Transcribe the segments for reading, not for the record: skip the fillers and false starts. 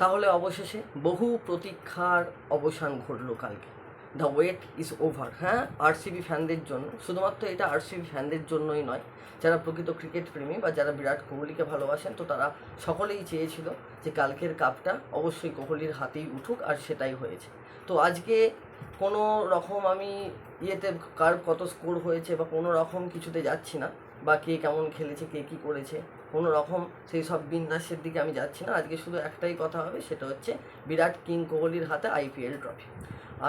তাহলে অবশেষে বহু প্রতীক্ষার অবসান ঘটল কালকে। The wait is over. হ্যাঁ, আরসিবি ফ্যানদের জন্য, শুধুমাত্র এটা আরসিবি ফ্যানদের জন্যই নয়, যারা প্রকৃত ক্রিকেট প্রেমী বা যারা বিরাট কোহলিকে ভালোবাসেন, তো তারা সকলেই চেয়েছিল যে কালকের কাপটা অবশ্যই কোহলির হাতেই উঠুক, আর সেটাই হয়েছে। তো আজকে কোনো রকম আমি ইয়েতে কার কত স্কোর হয়েছে বা কোনো রকম কিছুতে যাচ্ছি না, বা কে কেমন খেলেছে, কে কী করেছে, কোনো রকম সেই সব বিন্যাসের দিকে আমি যাচ্ছি না। আজকে শুধু একটাই কথা হবে, সেটা হচ্ছে বিরাট কিং কোহলির হাতে আইপিএল ট্রফি।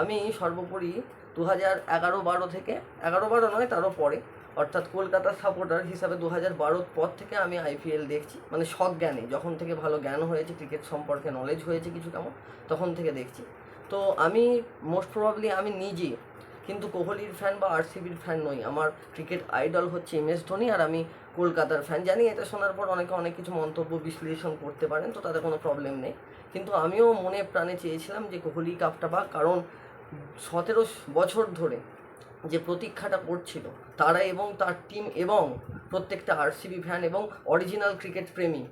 আমি সর্বোপরি 2011-12 থেকে, 11-12 নয় তারও পরে, অর্থাৎ কলকাতার সাপোর্টার হিসাবে 2012 পর থেকে আমি আইপিএল দেখছি, মানে সজ্ঞানে, যখন থেকে ভালো জ্ঞান হয়েছে, ক্রিকেট সম্পর্কে নলেজ হয়েছে কিছু কেমন, তখন থেকে দেখছি। তো আমি মোস্ট প্রবাবলি আমি নিজে কিন্তু কোহলির ফ্যান বা আরসিবির ফ্যান নই। আমার ক্রিকেট আইডল হচ্ছে MS ধোনি, আর আমি কলকাতার ফ্যান। জানি এটা শোনার পর অনেকে অনেক কিছু মন্তব্য বিশ্লেষণ করতে পারেন, তো তাতে কোনো প্রবলেম নেই। কিন্তু আমিও মনে প্রাণে চেয়েছিলাম যে কোহলি কাপটা পাক, কারণ 17 বছর ধরে যে প্রতীক্ষাটা করছিল তারা এবং তার টিম এবং প্রত্যেকটা আরসিবি ফ্যান এবং অরিজিনাল ক্রিকেট প্রেমী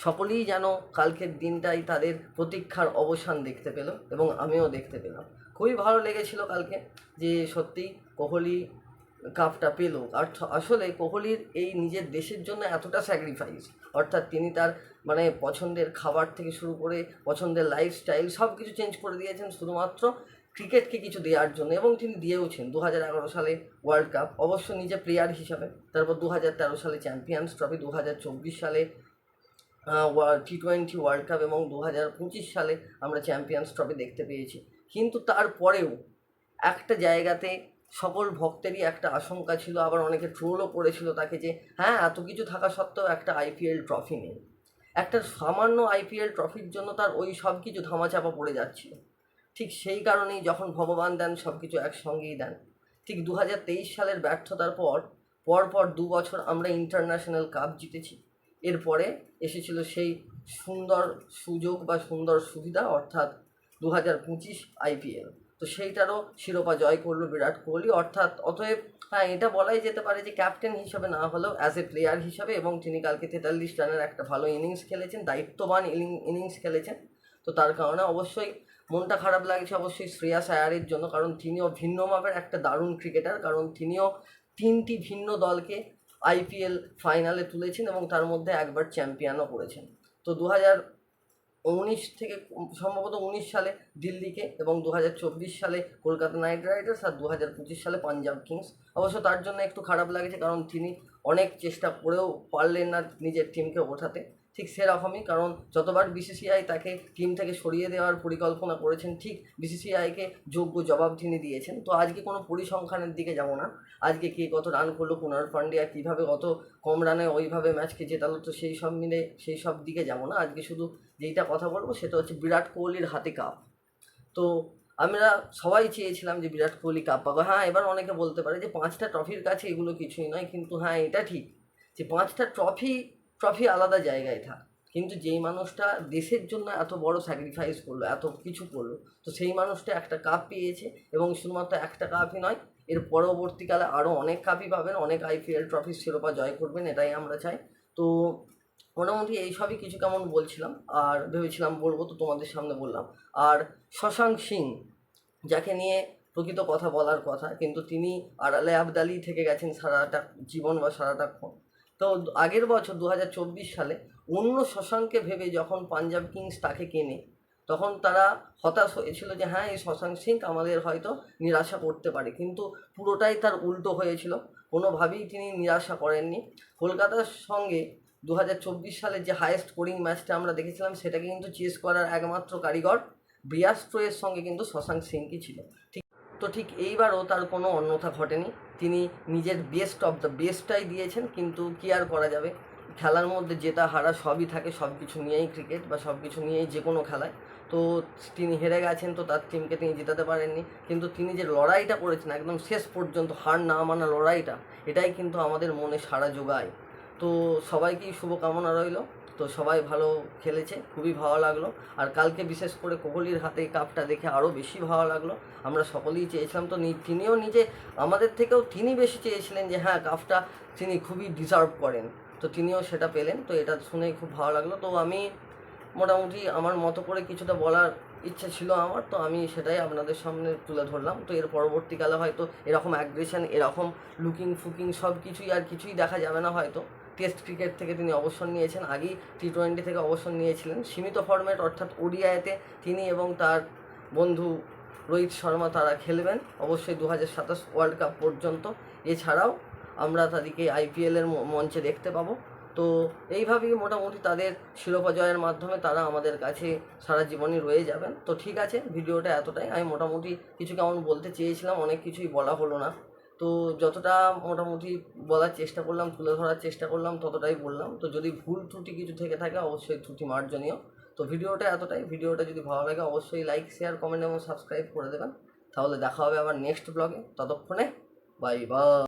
সকলেই যেন কালকের দিনটাই তাদের প্রতীক্ষার অবসান দেখতে পেল, এবং আমিও দেখতে পেলাম। খুবই ভালো লেগেছিল কালকে যে সত্যিই কোহলি কাপটা পেল। আর আসলে কোহলির এই নিজের দেশের জন্য এতটা স্যাক্রিফাইস, অর্থাৎ তিনি তার মানে পছন্দের খাবার থেকে শুরু করে পছন্দের লাইফস্টাইল সব কিছু চেঞ্জ করে দিয়েছেন শুধুমাত্র ক্রিকেটকে কিছু দেওয়ার জন্য, এবং তিনি দিয়েওছেন। 2011 সালে ওয়ার্ল্ড কাপ, অবশ্য নিজে প্লেয়ার হিসাবে, তারপর 2013 সালে চ্যাম্পিয়ন্স ট্রফি, 2024 সালে T20 ওয়ার্ল্ড কাপ, এবং 2025 সালে আমরা চ্যাম্পিয়ন্স ট্রফি দেখতে পেয়েছি। কিন্তু তারপরেও একটা জায়গাতে সকল ভক্তেরই একটা আশঙ্কা ছিল, আবার অনেকে ট্রোলও করেছিল তাকে, যে হ্যাঁ, এত কিছু থাকা সত্ত্বেও একটা আইপিএল ট্রফি নেই। একটা সামান্য আইপিএল ট্রফির জন্য তার ওই সব কিছু ধামাচাপা পড়ে যাচ্ছিল। ঠিক সেই কারণেই যখন ভগবান দেন সব কিছু একসঙ্গেই দেন। ঠিক 2023 সালের ব্যর্থতার পর পরপর 2 বছর আমরা ইন্টারন্যাশনাল কাপ জিতেছি। এরপরে এসেছিল সেই সুন্দর সুযোগ বা সুন্দর সুবিধা, অর্থাৎ 2025 আইপিএল। তো সেইটারও শিরোপা জয় করলো বিরাট কোহলি। অতএব হ্যাঁ, এটা বলাই যেতে পারে যে ক্যাপ্টেন হিসাবে না হলেও অ্যাজ এ প্লেয়ার হিসাবে, এবং তিনি কালকে 43 রানের একটা ভালো ইনিংস খেলেছেন, দায়িত্ববান ইনিংস খেলেছেন। তো তার কারণে অবশ্যই মনটা খারাপ লাগছে অবশ্যই শ্রেয়াস আয়ারের জন্য, কারণ তিনিও ভিন্ন মাপের একটা দারুণ ক্রিকেটার, কারণ তিনিও 3টি ভিন্ন দলকে আইপিএল ফাইনালে তুলেছেন এবং তার মধ্যে একবার চ্যাম্পিয়নও করেছেন। তো 2019 থেকে সম্ভবত 19 সালে দিল্লিকে, এবং 2024 সালে কলকাতা নাইট রাইডার্স, আর 2025 সালে পাঞ্জাব কিংস। অবশ্য তার জন্য একটু খারাপ লাগছে, কারণ তিনি অনেক চেষ্টা করেও পারলেন না নিজের টিমকে ওঠাতে। ঠিক সেরকমই, কারণ যতবার বিসিসিআই তাকে টিম থেকে সরিয়ে দেওয়ার পরিকল্পনা করেছেন, ঠিক বিসিসিআইকে যোগ্য জবাব তিনি দিয়েছেন। তো আজকে কোনো পরিসংখ্যানের দিকে যাব না, আজকে কে কত রান করলো, কুনাল পান্ডিয়া কীভাবে কত কম রানে ওইভাবে ম্যাচকে জেতালো, তো সেই সব মিলে সেই সব দিকে যাব না। আজকে শুধু যেইটা কথা বলবো সেটা হচ্ছে বিরাট কোহলির হাতে কাপ। তো আমরা সবাই চেয়েছিলাম যে বিরাট কোহলি কাপ পাবো। হ্যাঁ, এবার অনেকে বলতে পারে যে 5টা ট্রফির কাছে এগুলো কিছুই নয়, কিন্তু হ্যাঁ, এটা ঠিক যে 5টা ট্রফি আলাদা জায়গায় থাক, কিন্তু যেই মানুষটা দেশের জন্য এত বড় স্যাক্রিফাইস করলো, এত কিছু করলো, তো সেই মানুষটা একটা কাপ পেয়েছে, এবং শুধুমাত্র একটা কাপই নয়, এর পরবর্তীকালে আরও অনেক কাপই পাবেন, অনেক আইপিএল ট্রফির শিরোপা জয় করবেন, এটাই আমরা চাই। তো মোটামুটি এইসবই কিছু কেমন বলছিলাম, আর ভেবেছিলাম বলবো, তো তোমাদের সামনে বললাম। আর শশাঙ্ক সিং, যাকে নিয়ে প্রকৃত কথা বলার কথা, কিন্তু তিনি আড়ালে আবদালি থেকে গেছেন সারাটা জীবন বা সারাটাক্ষণ। তো আগের বছর 2024 সালে অন্য শশাঙ্ককে ভেবে যখন পাঞ্জাব কিংস তাকে কেনে, তখন তারা হতাশ হয়েছিল যে হ্যাঁ, এই শশাঙ্ক সিং আমাদের হয়তো নিরাশা করতে পারে, কিন্তু পুরোটাই তার উল্টো হয়েছিল। কোনোভাবেই তিনি নিরাশা করেননি। কলকাতার সঙ্গে 2024 সালের যে হাইয়েস্ট স্কোরিং ম্যাচটা আমরা দেখেছিলাম, সেটাকে কিন্তু চেস করার একমাত্র কারিগর ব্রিয়াস্ট্রোয়ের সঙ্গে কিন্তু শশাঙ্ক সিংই ছিল। ঠিক এইবারও তার কোনো অন্যথা ঘটেনি, তিনি নিজের বেস্ট অফ দ্য বেস্টটাই দিয়েছেন। কিন্তু কী আর করা যাবে, খেলার মধ্যে জেতা হারা সবই থাকে, সব কিছু নিয়েই ক্রিকেট, বা সব কিছু নিয়েই যে কোনো খেলায়। তো তিনি হেরে গেছেন, তো তার টিমকে তিনি জেতাতে পারেননি, কিন্তু তিনি যে লড়াইটা করেছেন একদম শেষ পর্যন্ত, হার না মানা লড়াইটা, এটাই কিন্তু আমাদের মনে সাড়া যোগায়। তো সবাইকেই শুভকামনা রইল। তো সবাই ভালো খেলেছে, খুবই ভালো লাগলো। আর কালকে বিশেষ করে কোহলির হাতে এই কাপটা দেখে আরও বেশি ভালো লাগলো। আমরা সকলেই চেয়েছিলাম, তো তিনিও নিজে আমাদের থেকেও তিনি বেশি চেয়েছিলেন যে হ্যাঁ, কাপটা তিনি খুবই ডিজার্ভ করেন, তো তিনিও সেটা পেলেন। তো এটা শুনে খুব ভালো লাগলো। তো আমি মোটামুটি আমার মতো করে কিছুটা বলার ইচ্ছে ছিল আমার, তো আমি সেটাই আপনাদের সামনে তুলে ধরলাম। তো এর পরবর্তীকালে হয়তো এরকম অ্যাগ্রেশন, এরকম লুকিং ফুকিং সব কিছুই আর কিছুই দেখা যাবে না হয়তো। টেস্ট ক্রিকেট থেকে তিনি অবসর নিয়েছেন, আগেই টি20 থেকে অবসর নিয়েছিলেন। সীমিত ফরম্যাট অর্থাৎ ওডিআইতে তিনি এবং তার বন্ধু রোহিত শর্মা তারা খেলবেন অবশ্যই 2027 ওয়ার্ল্ড কাপ পর্যন্ত। এছাড়াও আমরা তাদেরকে আইপিএলের মঞ্চে দেখতে পাবো। তো এইভাবেই মোটামুটি তাদের শিরোপা জয়ের মাধ্যমে তারা আমাদের কাছে সারা জীবনই রয়ে যাবেন। তো ঠিক আছে, ভিডিওটা এতটাই। আমি মোটামুটি কিছু কেমন বলতে চেয়েছিলাম, অনেক কিছুই বলা হলো না। তো যতটা মোটামুটি বলার চেষ্টা করলাম, তুলে ধরার চেষ্টা করলাম, ততটাই বললাম। তো যদি ভুল ত্রুটি কিছু থেকে থাকে অবশ্যই ত্রুটি মার্জনীয়। তো ভিডিওটা এতটাই। ভিডিওটা যদি ভালো লাগে অবশ্যই লাইক, শেয়ার, কমেন্ট এবং সাবস্ক্রাইব করে দেবেন। তাহলে দেখা হবে আবার নেক্সট ব্লগে। ততক্ষণে বাই বাই।